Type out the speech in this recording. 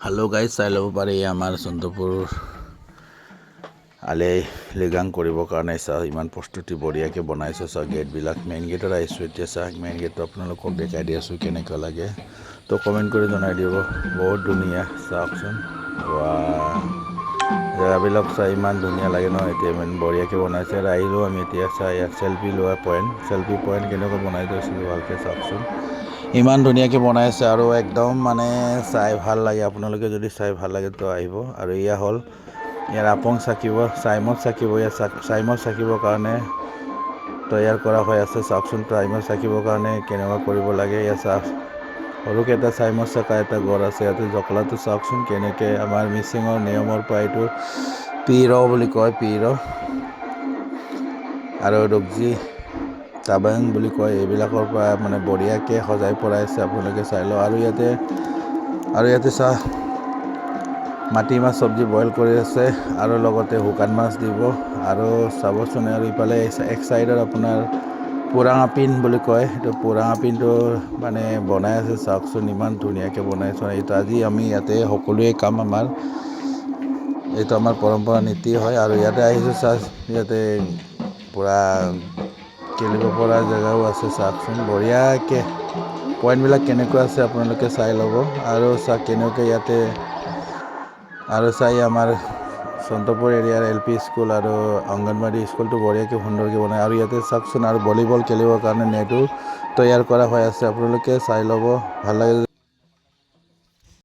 hello guys চাই ল'ব পাৰি আমাৰ চন্দ্ৰপুৰ আলে লিগাং কৰিবৰ কাৰণে ইমান প্ৰস্তুতি বঢ়িয়াকৈ বনাইছে গেটবিলাক মেইন গেটত আহিছোঁ এতিয়া মেইন গেটটো আপোনালোকক দেখাই দি আছোঁ কেনেকুৱা লাগে তো কমেণ্ট কৰি জনাই দিব বহুত ধুনীয়া চাওকচোন জেগাবিলাক ইমান ধুনীয়া লাগে ন এতিয়া ইমান বঢ়িয়াকৈ বনাইছে আহিলোঁ আমি এতিয়া ইয়াত চেল্ফি লোৱা চেল্ফি পইণ্ট কেনেকৈ বনাই থৈছিলোঁ ভালকৈ চাওকচোন ইমান ধুনীয়াকৈ বনাইছে আৰু একদম মানে চাই ভাল লাগে আপোনালোকে যদি চাই ভাল লাগে তো আহিব আৰু ইয়া হ'ল ইয়াৰ আপং চাকিব চাইমদ চাকিব চাইমদ চাকিবৰ কাৰণে তৈয়াৰ কৰা হৈ আছে চাওকচোন চাইমদ চাকিবৰ কাৰণে কেনেকুৱা কৰিব লাগে ইয়াত সৰুকৈ এটা চাইমদ চাকা এটা গড় আছে ইয়াতে জখলাটো চাওকচোন কেনেকৈ আমাৰ মিচিঙৰ নিয়মৰ পৰা এইটো পিৰ বুলি কয় পিৰ আৰু ৰগজি টাবাং বুলি কয় এইবিলাকৰ পৰা মানে বঢ়িয়াকৈ সজাই পৰাইছে আপোনালোকে চাই লওক আৰু ইয়াতে মাটিমাহ চব্জি বইল কৰি আছে আৰু লগতে শুকান মাছ দিব আৰু চাবচোন আৰু ইফালে এক চাইডত আপোনাৰ পুৰাঙা পিন বুলি কয় এইটো পুৰাঙা পিনটো মানে বনাই আছে চাওকচোন ইমান ধুনীয়াকৈ বনাইছে এইটো আজি আমি ইয়াতে সকলোৱে কাম এইটো আমাৰ পৰম্পৰা নীতি হয় আৰু ইয়াতে আহিছোঁ ইয়াতে পূৰা খেলিব পৰা জেগাও আছে চাওকচোন বঢ়িয়াকৈ পইণ্টবিলাক কেনেকুৱা আছে আপোনালোকে চাই ল'ব আৰু কেনেকৈ ইয়াতে আৰু আমাৰ চন্দ্ৰপুৰ এৰিয়াৰ LP স্কুল আৰু অংগনবাড়ী স্কুলটো বঢ়িয়াকৈ সুন্দৰকৈ বনায় আৰু ইয়াতে চাওকচোন আৰু ভলীবল খেলিবৰ কাৰণে নেটো তৈয়াৰ কৰা হৈ আছে আপোনালোকে চাই ল'ব ভাল লাগে